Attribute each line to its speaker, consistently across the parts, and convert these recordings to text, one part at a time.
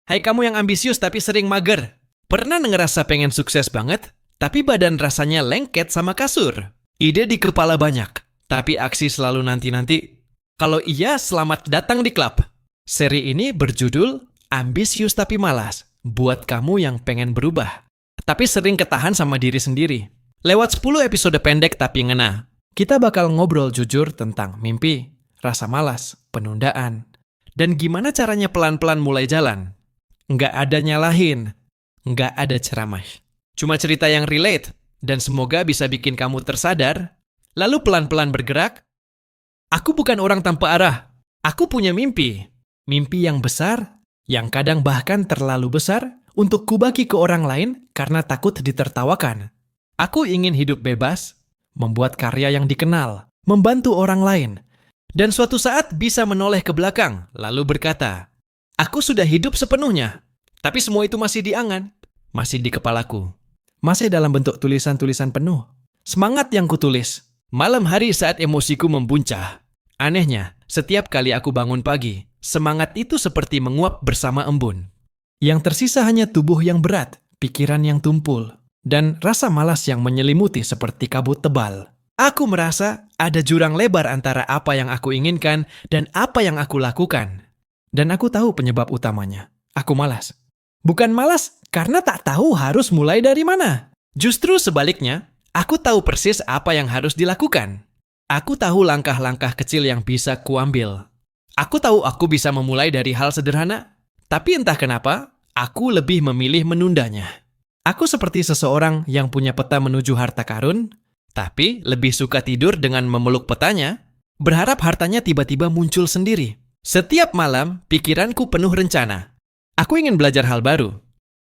Speaker 1: Hai kamu yang ambisius tapi sering mager. Pernah ngerasa pengen sukses banget, tapi badan rasanya lengket sama kasur? Ide di kepala banyak, tapi aksi selalu nanti-nanti. Kalau iya, selamat datang di klub. Seri ini berjudul Ambisius Tapi Malas, buat kamu yang pengen berubah, tapi sering ketahan sama diri sendiri. Lewat 10 episode pendek tapi ngena, kita bakal ngobrol jujur tentang mimpi, rasa malas, penundaan, dan gimana caranya pelan-pelan mulai jalan. Nggak ada nyalahin, nggak ada ceramah. Cuma cerita yang relate, dan semoga bisa bikin kamu tersadar, lalu pelan-pelan bergerak. Aku bukan orang tanpa arah, aku punya mimpi. Mimpi yang besar, yang kadang bahkan terlalu besar untuk kubagi ke orang lain karena takut ditertawakan. Aku ingin hidup bebas, membuat karya yang dikenal, membantu orang lain, dan suatu saat bisa menoleh ke belakang lalu berkata, aku sudah hidup sepenuhnya, tapi semua itu masih di angan, masih di kepalaku, masih dalam bentuk tulisan-tulisan penuh. Semangat yang kutulis, malam hari saat emosiku membuncah. Anehnya, setiap kali aku bangun pagi, semangat itu seperti menguap bersama embun. Yang tersisa hanya tubuh yang berat, pikiran yang tumpul, dan rasa malas yang menyelimuti seperti kabut tebal. Aku merasa ada jurang lebar antara apa yang aku inginkan dan apa yang aku lakukan. Dan aku tahu penyebab utamanya. Aku malas. Bukan malas karena tak tahu harus mulai dari mana. Justru sebaliknya, aku tahu persis apa yang harus dilakukan. Aku tahu langkah-langkah kecil yang bisa kuambil. Aku tahu aku bisa memulai dari hal sederhana, tapi entah kenapa, aku lebih memilih menundanya. Aku seperti seseorang yang punya peta menuju harta karun, tapi lebih suka tidur dengan memeluk petanya, berharap hartanya tiba-tiba muncul sendiri. Setiap malam, pikiranku penuh rencana. Aku ingin belajar hal baru.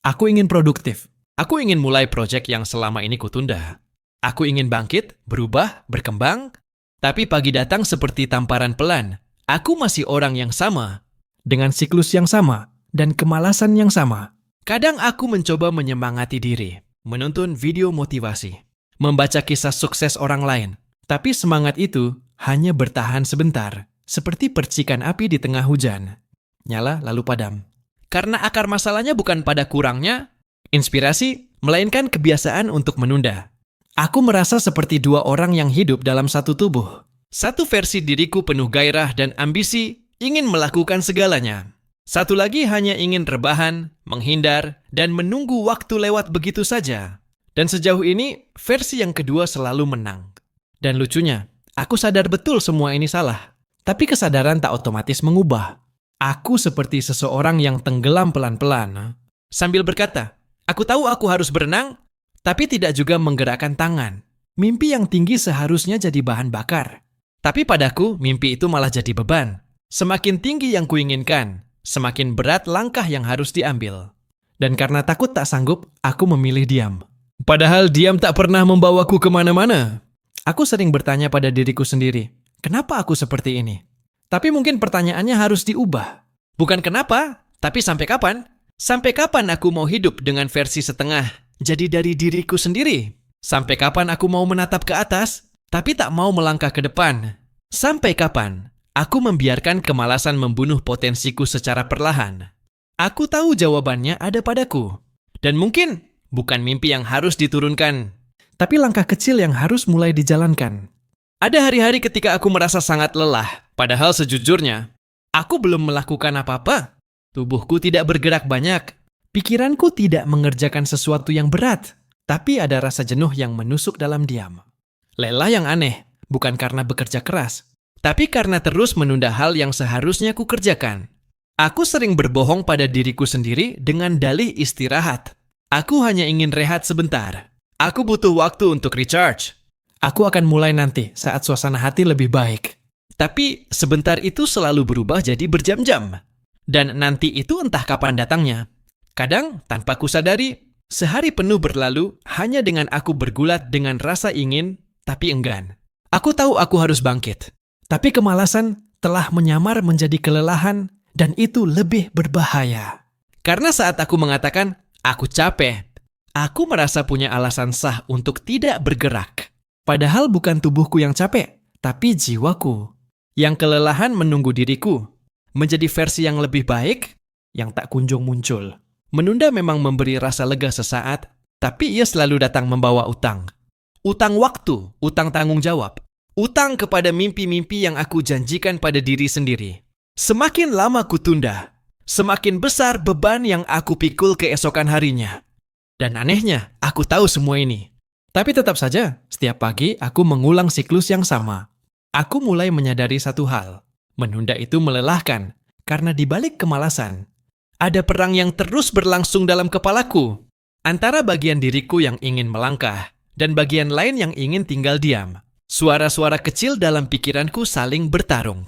Speaker 1: Aku ingin produktif. Aku ingin mulai proyek yang selama ini kutunda. Aku ingin bangkit, berubah, berkembang. Tapi pagi datang seperti tamparan pelan. Aku masih orang yang sama, dengan siklus yang sama, dan kemalasan yang sama. Kadang aku mencoba menyemangati diri, menonton video motivasi, membaca kisah sukses orang lain. Tapi semangat itu hanya bertahan sebentar, seperti percikan api di tengah hujan. Nyala lalu padam. Karena akar masalahnya bukan pada kurangnya inspirasi, melainkan kebiasaan untuk menunda. Aku merasa seperti dua orang yang hidup dalam satu tubuh. Satu versi diriku penuh gairah dan ambisi, ingin melakukan segalanya. Satu lagi hanya ingin rebahan, menghindar, dan menunggu waktu lewat begitu saja. Dan sejauh ini, versi yang kedua selalu menang. Dan lucunya, aku sadar betul semua ini salah. Tapi kesadaran tak otomatis mengubah. Aku seperti seseorang yang tenggelam pelan-pelan. Sambil berkata, aku tahu aku harus berenang, tapi tidak juga menggerakkan tangan. Mimpi yang tinggi seharusnya jadi bahan bakar. Tapi padaku, mimpi itu malah jadi beban. Semakin tinggi yang kuinginkan, semakin berat langkah yang harus diambil. Dan karena takut tak sanggup, aku memilih diam. Padahal diam tak pernah membawaku kemana-mana. Aku sering bertanya pada diriku sendiri, kenapa aku seperti ini? Tapi mungkin pertanyaannya harus diubah. Bukan kenapa, tapi sampai kapan? Sampai kapan aku mau hidup dengan versi setengah, jadi dari diriku sendiri? Sampai kapan aku mau menatap ke atas, tapi tak mau melangkah ke depan? Sampai kapan aku membiarkan kemalasan membunuh potensiku secara perlahan? Aku tahu jawabannya ada padaku. Dan mungkin bukan mimpi yang harus diturunkan, tapi langkah kecil yang harus mulai dijalankan. Ada hari-hari ketika aku merasa sangat lelah, padahal sejujurnya, aku belum melakukan apa-apa. Tubuhku tidak bergerak banyak. Pikiranku tidak mengerjakan sesuatu yang berat, tapi ada rasa jenuh yang menusuk dalam diam. Lelah yang aneh, bukan karena bekerja keras, tapi karena terus menunda hal yang seharusnya kukerjakan. Aku sering berbohong pada diriku sendiri dengan dalih istirahat. Aku hanya ingin rehat sebentar. Aku butuh waktu untuk recharge. Aku akan mulai nanti saat suasana hati lebih baik. Tapi sebentar itu selalu berubah jadi berjam-jam. Dan nanti itu entah kapan datangnya. Kadang, tanpa kusadari, sehari penuh berlalu hanya dengan aku bergulat dengan rasa ingin, tapi enggan. Aku tahu aku harus bangkit. Tapi kemalasan telah menyamar menjadi kelelahan dan itu lebih berbahaya. Karena saat aku mengatakan, aku capek, aku merasa punya alasan sah untuk tidak bergerak. Padahal bukan tubuhku yang capek, tapi jiwaku. Yang kelelahan menunggu diriku. Menjadi versi yang lebih baik, yang tak kunjung muncul. Menunda memang memberi rasa lega sesaat, tapi ia selalu datang membawa utang. Utang waktu, utang tanggung jawab. Utang kepada mimpi-mimpi yang aku janjikan pada diri sendiri. Semakin lama kutunda, semakin besar beban yang aku pikul keesokan harinya. Dan anehnya, aku tahu semua ini. Tapi tetap saja, setiap pagi aku mengulang siklus yang sama. Aku mulai menyadari satu hal. Menunda itu melelahkan, karena di balik kemalasan, ada perang yang terus berlangsung dalam kepalaku. Antara bagian diriku yang ingin melangkah, dan bagian lain yang ingin tinggal diam. Suara-suara kecil dalam pikiranku saling bertarung.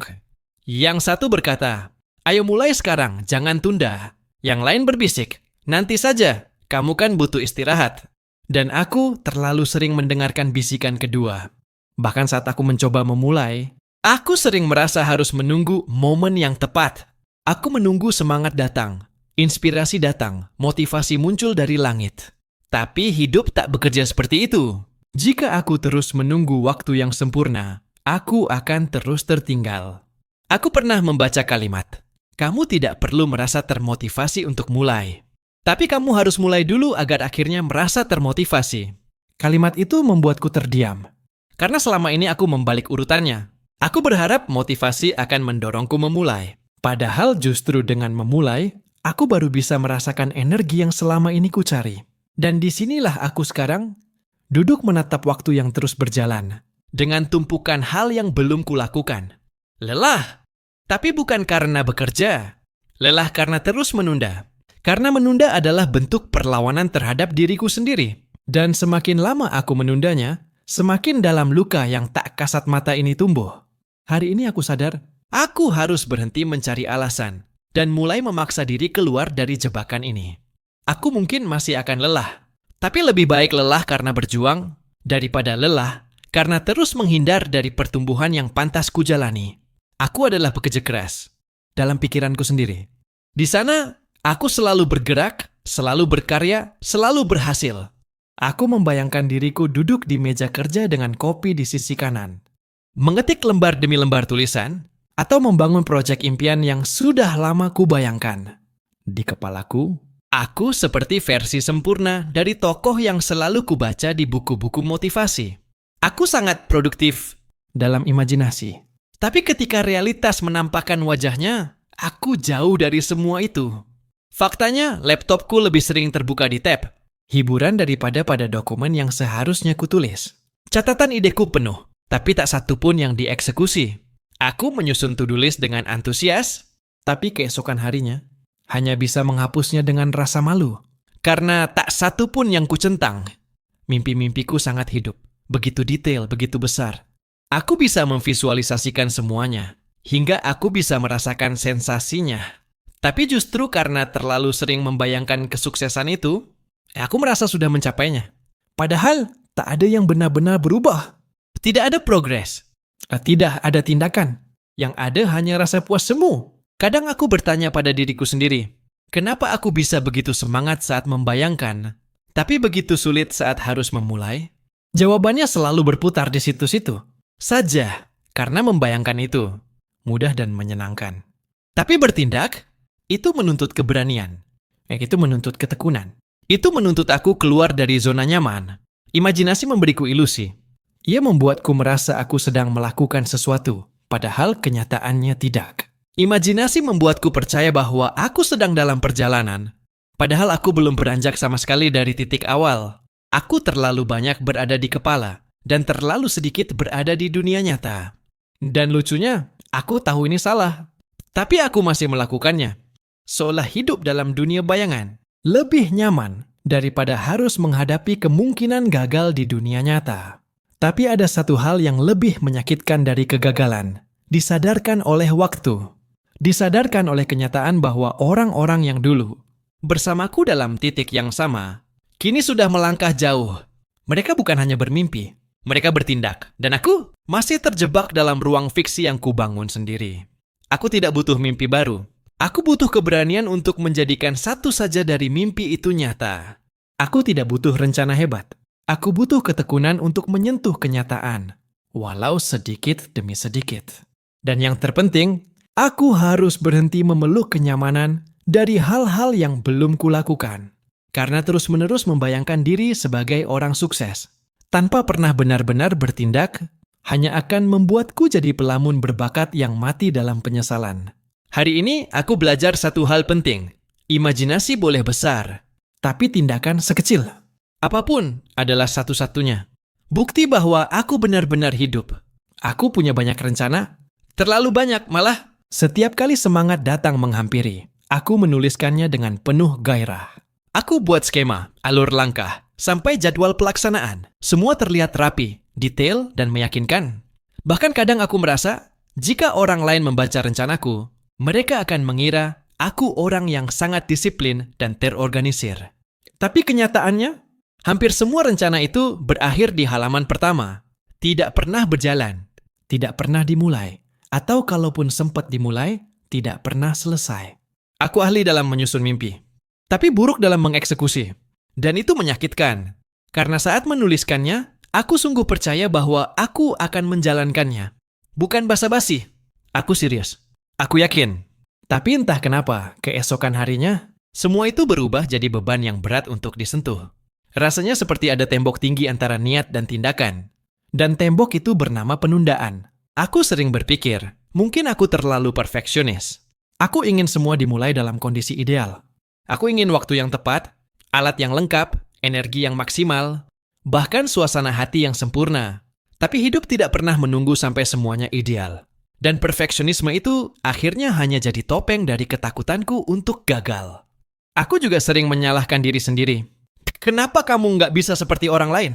Speaker 1: Yang satu berkata, ayo mulai sekarang, jangan tunda. Yang lain berbisik, nanti saja, kamu kan butuh istirahat. Dan aku terlalu sering mendengarkan bisikan kedua. Bahkan saat aku mencoba memulai, aku sering merasa harus menunggu momen yang tepat. Aku menunggu semangat datang, inspirasi datang, motivasi muncul dari langit. Tapi hidup tak bekerja seperti itu. Jika aku terus menunggu waktu yang sempurna, aku akan terus tertinggal. Aku pernah membaca kalimat, kamu tidak perlu merasa termotivasi untuk mulai. Tapi kamu harus mulai dulu agar akhirnya merasa termotivasi. Kalimat itu membuatku terdiam. Karena selama ini aku membalik urutannya. Aku berharap motivasi akan mendorongku memulai. Padahal justru dengan memulai, aku baru bisa merasakan energi yang selama ini ku cari. Dan disinilah aku sekarang duduk menatap waktu yang terus berjalan, dengan tumpukan hal yang belum kulakukan. Lelah, tapi bukan karena bekerja. Lelah karena terus menunda. Karena menunda adalah bentuk perlawanan terhadap diriku sendiri. Dan semakin lama aku menundanya, semakin dalam luka yang tak kasat mata ini tumbuh. Hari ini aku sadar, aku harus berhenti mencari alasan, dan mulai memaksa diri keluar dari jebakan ini. Aku mungkin masih akan lelah, tapi lebih baik lelah karena berjuang, daripada lelah karena terus menghindar dari pertumbuhan yang pantas kujalani. Aku adalah pekerja keras, dalam pikiranku sendiri. Di sana, aku selalu bergerak, selalu berkarya, selalu berhasil. Aku membayangkan diriku duduk di meja kerja dengan kopi di sisi kanan. Mengetik lembar demi lembar tulisan, atau membangun proyek impian yang sudah lama kubayangkan. Di kepalaku, aku seperti versi sempurna dari tokoh yang selalu kubaca di buku-buku motivasi. Aku sangat produktif dalam imajinasi. Tapi ketika realitas menampakkan wajahnya, aku jauh dari semua itu. Faktanya, laptopku lebih sering terbuka di tab. Hiburan daripada pada dokumen yang seharusnya kutulis. Catatan ideku penuh, tapi tak satu pun yang dieksekusi. Aku menyusun to-do list dengan antusias, tapi keesokan harinya, hanya bisa menghapusnya dengan rasa malu. Karena tak satu pun yang kucentang. Mimpi-mimpiku sangat hidup. Begitu detail, begitu besar. Aku bisa memvisualisasikan semuanya. Hingga aku bisa merasakan sensasinya. Tapi justru karena terlalu sering membayangkan kesuksesan itu, aku merasa sudah mencapainya. Padahal tak ada yang benar-benar berubah. Tidak ada progres. Tidak ada tindakan. Yang ada hanya rasa puas semu. Kadang aku bertanya pada diriku sendiri, kenapa aku bisa begitu semangat saat membayangkan, tapi begitu sulit saat harus memulai? Jawabannya selalu berputar di situ-situ saja, karena membayangkan itu mudah dan menyenangkan. Tapi bertindak, itu menuntut keberanian. Itu menuntut ketekunan. Itu menuntut aku keluar dari zona nyaman. Imajinasi memberiku ilusi. Ia membuatku merasa aku sedang melakukan sesuatu, padahal kenyataannya tidak. Imajinasi membuatku percaya bahwa aku sedang dalam perjalanan, padahal aku belum beranjak sama sekali dari titik awal. Aku terlalu banyak berada di kepala, dan terlalu sedikit berada di dunia nyata. Dan lucunya, aku tahu ini salah. Tapi aku masih melakukannya. Seolah hidup dalam dunia bayangan. Lebih nyaman daripada harus menghadapi kemungkinan gagal di dunia nyata. Tapi ada satu hal yang lebih menyakitkan dari kegagalan. Disadarkan oleh waktu. Disadarkan oleh kenyataan bahwa orang-orang yang dulu bersamaku dalam titik yang sama, kini sudah melangkah jauh. Mereka bukan hanya bermimpi, mereka bertindak. Dan aku masih terjebak dalam ruang fiksi yang kubangun sendiri. Aku tidak butuh mimpi baru. Aku butuh keberanian untuk menjadikan satu saja dari mimpi itu nyata. Aku tidak butuh rencana hebat. Aku butuh ketekunan untuk menyentuh kenyataan, walau sedikit demi sedikit. Dan yang terpenting, aku harus berhenti memeluk kenyamanan dari hal-hal yang belum kulakukan. Karena terus-menerus membayangkan diri sebagai orang sukses, tanpa pernah benar-benar bertindak, hanya akan membuatku jadi pelamun berbakat yang mati dalam penyesalan. Hari ini aku belajar satu hal penting. Imajinasi boleh besar, tapi tindakan sekecil apapun adalah satu-satunya bukti bahwa aku benar-benar hidup. Aku punya banyak rencana, terlalu banyak malah. Setiap kali semangat datang menghampiri, aku menuliskannya dengan penuh gairah. Aku buat skema, alur langkah, sampai jadwal pelaksanaan. Semua terlihat rapi, detail, dan meyakinkan. Bahkan kadang aku merasa, jika orang lain membaca rencanaku, mereka akan mengira aku orang yang sangat disiplin dan terorganisir. Tapi kenyataannya, hampir semua rencana itu berakhir di halaman pertama. Tidak pernah berjalan, tidak pernah dimulai, atau kalaupun sempat dimulai, tidak pernah selesai. Aku ahli dalam menyusun mimpi, tapi buruk dalam mengeksekusi. Dan itu menyakitkan, karena saat menuliskannya, aku sungguh percaya bahwa aku akan menjalankannya. Bukan basa-basi, aku serius. Aku yakin. Tapi entah kenapa, keesokan harinya, semua itu berubah jadi beban yang berat untuk disentuh. Rasanya seperti ada tembok tinggi antara niat dan tindakan. Dan tembok itu bernama penundaan. Aku sering berpikir, mungkin aku terlalu perfeksionis. Aku ingin semua dimulai dalam kondisi ideal. Aku ingin waktu yang tepat, alat yang lengkap, energi yang maksimal, bahkan suasana hati yang sempurna. Tapi hidup tidak pernah menunggu sampai semuanya ideal. Dan perfeksionisme itu akhirnya hanya jadi topeng dari ketakutanku untuk gagal. Aku juga sering menyalahkan diri sendiri. Kenapa kamu nggak bisa seperti orang lain?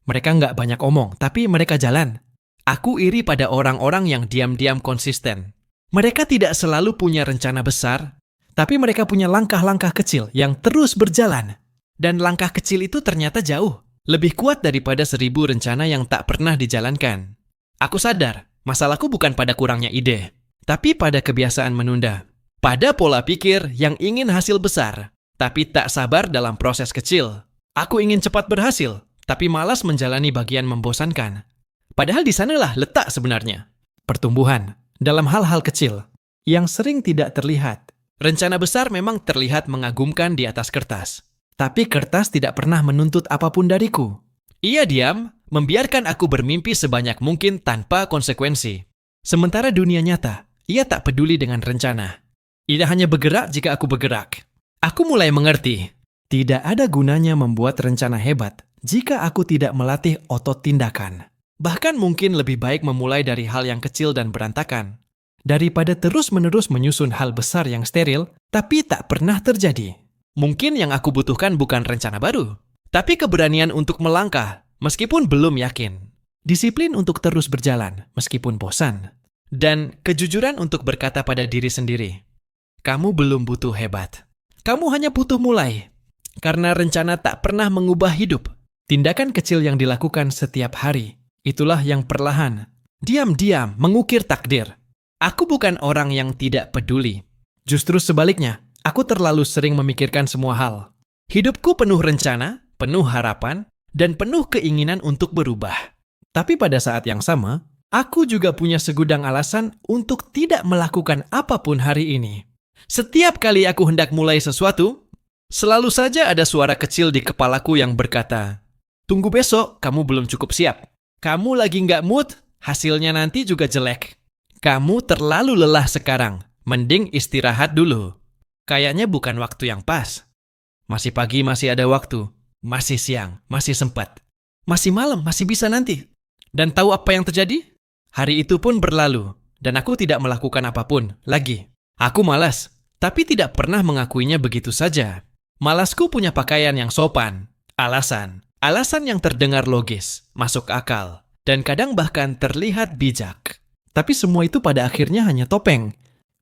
Speaker 1: Mereka nggak banyak omong, tapi mereka jalan. Aku iri pada orang-orang yang diam-diam konsisten. Mereka tidak selalu punya rencana besar, tapi mereka punya langkah-langkah kecil yang terus berjalan. Dan langkah kecil itu ternyata jauh lebih kuat daripada 1000 rencana yang tak pernah dijalankan. Aku sadar, masalahku bukan pada kurangnya ide, tapi pada kebiasaan menunda. Pada pola pikir yang ingin hasil besar, tapi tak sabar dalam proses kecil. Aku ingin cepat berhasil, tapi malas menjalani bagian membosankan. Padahal di sanalah letak sebenarnya pertumbuhan dalam hal-hal kecil yang sering tidak terlihat. Rencana besar memang terlihat mengagumkan di atas kertas, tapi kertas tidak pernah menuntut apapun dariku. Ia diam, membiarkan aku bermimpi sebanyak mungkin tanpa konsekuensi. Sementara dunia nyata, ia tak peduli dengan rencana. Ia hanya bergerak jika aku bergerak. Aku mulai mengerti, tidak ada gunanya membuat rencana hebat jika aku tidak melatih otot tindakan. Bahkan mungkin lebih baik memulai dari hal yang kecil dan berantakan, daripada terus-menerus menyusun hal besar yang steril, tapi tak pernah terjadi. Mungkin yang aku butuhkan bukan rencana baru, tapi keberanian untuk melangkah, meskipun belum yakin. Disiplin untuk terus berjalan, meskipun bosan. Dan kejujuran untuk berkata pada diri sendiri, kamu belum butuh hebat. Kamu hanya butuh mulai. Karena rencana tak pernah mengubah hidup. Tindakan kecil yang dilakukan setiap hari, itulah yang perlahan, diam-diam mengukir takdir. Aku bukan orang yang tidak peduli. Justru sebaliknya, aku terlalu sering memikirkan semua hal. Hidupku penuh rencana, penuh harapan, dan penuh keinginan untuk berubah. Tapi pada saat yang sama, aku juga punya segudang alasan untuk tidak melakukan apapun hari ini. Setiap kali aku hendak mulai sesuatu, selalu saja ada suara kecil di kepalaku yang berkata, tunggu besok, kamu belum cukup siap. Kamu lagi nggak mood, hasilnya nanti juga jelek. Kamu terlalu lelah sekarang, mending istirahat dulu. Kayaknya bukan waktu yang pas. Masih pagi masih ada waktu, masih siang, masih sempat. Masih malam, masih bisa nanti. Dan tahu apa yang terjadi? Hari itu pun berlalu, dan aku tidak melakukan apapun lagi. Aku malas, tapi tidak pernah mengakuinya begitu saja. Malasku punya pakaian yang sopan, alasan yang terdengar logis, masuk akal, dan kadang bahkan terlihat bijak. Tapi semua itu pada akhirnya hanya topeng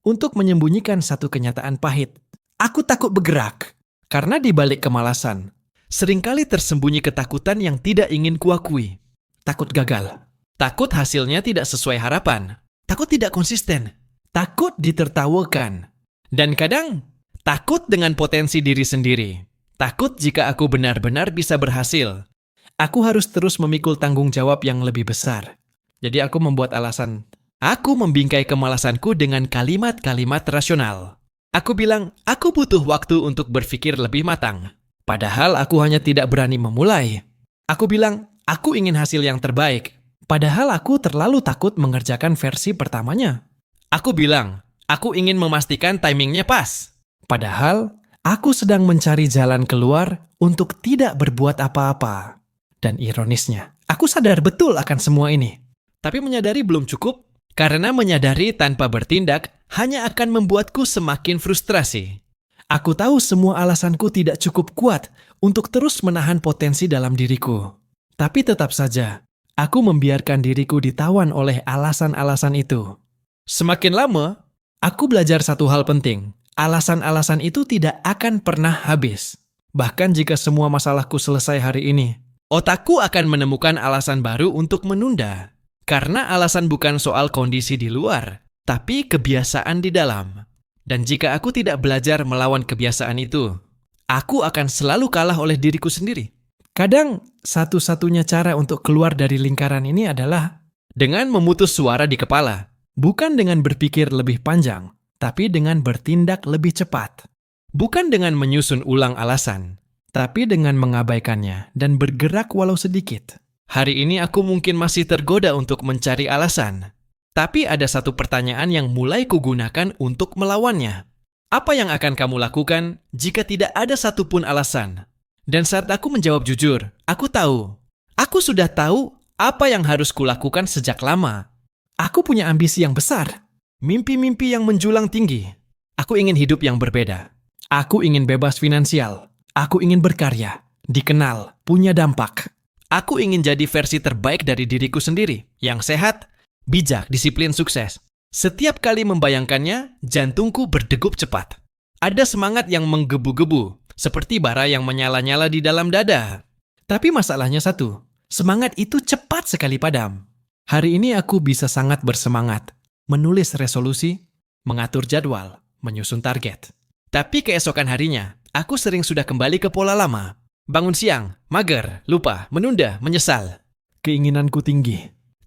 Speaker 1: untuk menyembunyikan satu kenyataan pahit. Aku takut bergerak, karena di balik kemalasan, seringkali tersembunyi ketakutan yang tidak ingin kuakui. Takut gagal, takut hasilnya tidak sesuai harapan, takut tidak konsisten, takut ditertawakan, dan kadang takut dengan potensi diri sendiri. Takut jika aku benar-benar bisa berhasil. Aku harus terus memikul tanggung jawab yang lebih besar. Jadi aku membuat alasan. Aku membingkai kemalasanku dengan kalimat-kalimat rasional. Aku bilang, aku butuh waktu untuk berpikir lebih matang. Padahal aku hanya tidak berani memulai. Aku bilang, aku ingin hasil yang terbaik. Padahal aku terlalu takut mengerjakan versi pertamanya. Aku bilang, aku ingin memastikan timingnya pas. Padahal, aku sedang mencari jalan keluar untuk tidak berbuat apa-apa. Dan ironisnya, aku sadar betul akan semua ini. Tapi menyadari belum cukup, karena menyadari tanpa bertindak hanya akan membuatku semakin frustrasi. Aku tahu semua alasanku tidak cukup kuat untuk terus menahan potensi dalam diriku. Tapi tetap saja, aku membiarkan diriku ditawan oleh alasan-alasan itu. Semakin lama, aku belajar satu hal penting. Alasan-alasan itu tidak akan pernah habis. Bahkan jika semua masalahku selesai hari ini, otakku akan menemukan alasan baru untuk menunda. Karena alasan bukan soal kondisi di luar, tapi kebiasaan di dalam. Dan jika aku tidak belajar melawan kebiasaan itu, aku akan selalu kalah oleh diriku sendiri. Kadang, satu-satunya cara untuk keluar dari lingkaran ini adalah dengan memutus suara di kepala. Bukan dengan berpikir lebih panjang, tapi dengan bertindak lebih cepat. Bukan dengan menyusun ulang alasan, tapi dengan mengabaikannya dan bergerak walau sedikit. Hari ini aku mungkin masih tergoda untuk mencari alasan. Tapi ada satu pertanyaan yang mulai kugunakan untuk melawannya. Apa yang akan kamu lakukan jika tidak ada satupun alasan? Dan saat aku menjawab jujur, aku tahu. Aku sudah tahu apa yang harus kulakukan sejak lama. Aku punya ambisi yang besar. Mimpi-mimpi yang menjulang tinggi. Aku ingin hidup yang berbeda. Aku ingin bebas finansial. Aku ingin berkarya, dikenal, punya dampak. Aku ingin jadi versi terbaik dari diriku sendiri, yang sehat, bijak, disiplin, sukses. Setiap kali membayangkannya, jantungku berdegup cepat. Ada semangat yang menggebu-gebu, seperti bara yang menyala-nyala di dalam dada. Tapi masalahnya satu, semangat itu cepat sekali padam. Hari ini aku bisa sangat bersemangat, menulis resolusi, mengatur jadwal, menyusun target. Tapi keesokan harinya, aku sering sudah kembali ke pola lama. Bangun siang, mager, lupa, menunda, menyesal. Keinginanku tinggi,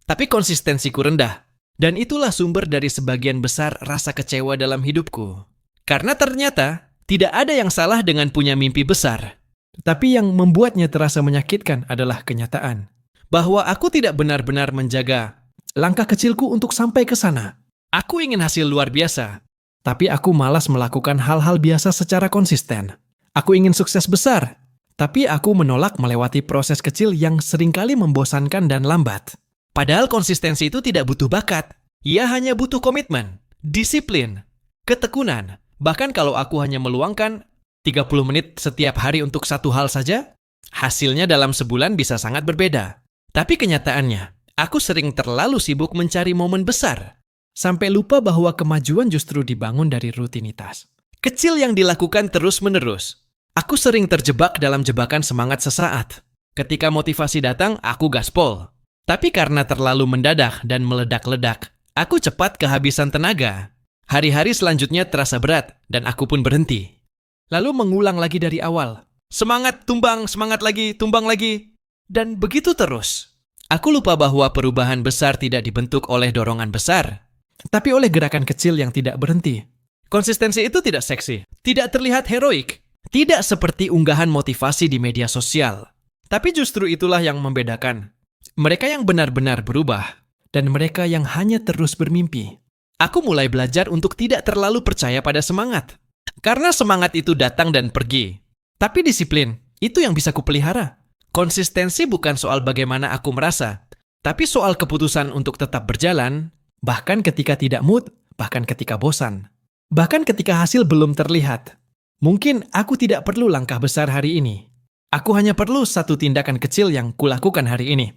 Speaker 1: tapi konsistensiku rendah. Dan itulah sumber dari sebagian besar rasa kecewa dalam hidupku. Karena ternyata, tidak ada yang salah dengan punya mimpi besar. Tapi yang membuatnya terasa menyakitkan adalah kenyataan. Bahwa aku tidak benar-benar menjaga langkah kecilku untuk sampai ke sana. Aku ingin hasil luar biasa. Tapi aku malas melakukan hal-hal biasa secara konsisten. Aku ingin sukses besar. Tapi aku menolak melewati proses kecil yang seringkali membosankan dan lambat. Padahal konsistensi itu tidak butuh bakat. Ia hanya butuh komitmen, disiplin, ketekunan. Bahkan kalau aku hanya meluangkan 30 menit setiap hari untuk satu hal saja, hasilnya dalam sebulan bisa sangat berbeda. Tapi kenyataannya, aku sering terlalu sibuk mencari momen besar. Sampai lupa bahwa kemajuan justru dibangun dari rutinitas. Kecil yang dilakukan terus-menerus. Aku sering terjebak dalam jebakan semangat sesaat. Ketika motivasi datang, aku gaspol. Tapi karena terlalu mendadak dan meledak-ledak, aku cepat kehabisan tenaga. Hari-hari selanjutnya terasa berat, dan aku pun berhenti. Lalu mengulang lagi dari awal. Semangat, tumbang, semangat lagi, tumbang lagi. Dan begitu terus. Aku lupa bahwa perubahan besar tidak dibentuk oleh dorongan besar, tapi oleh gerakan kecil yang tidak berhenti. Konsistensi itu tidak seksi, tidak terlihat heroik. Tidak seperti unggahan motivasi di media sosial. Tapi justru itulah yang membedakan. Mereka yang benar-benar berubah, dan mereka yang hanya terus bermimpi. Aku mulai belajar untuk tidak terlalu percaya pada semangat. Karena semangat itu datang dan pergi. Tapi disiplin, itu yang bisa kupelihara. Konsistensi bukan soal bagaimana aku merasa, tapi soal keputusan untuk tetap berjalan, bahkan ketika tidak mood, bahkan ketika bosan. Bahkan ketika hasil belum terlihat. Mungkin aku tidak perlu langkah besar hari ini. Aku hanya perlu satu tindakan kecil yang kulakukan hari ini.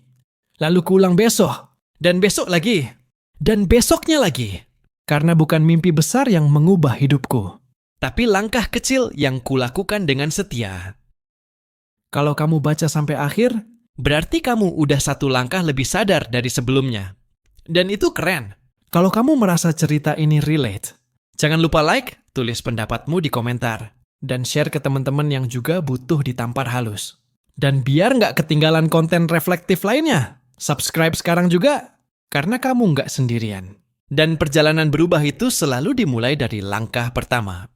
Speaker 1: Lalu kuulang besok, dan besok lagi, dan besoknya lagi. Karena bukan mimpi besar yang mengubah hidupku, tapi langkah kecil yang kulakukan dengan setia. Kalau kamu baca sampai akhir, berarti kamu udah satu langkah lebih sadar dari sebelumnya. Dan itu keren. Kalau kamu merasa cerita ini relate, jangan lupa like, tulis pendapatmu di komentar, dan share ke teman-teman yang juga butuh ditampar halus. Dan biar nggak ketinggalan konten reflektif lainnya, subscribe sekarang juga, karena kamu nggak sendirian. Dan perjalanan berubah itu selalu dimulai dari langkah pertama.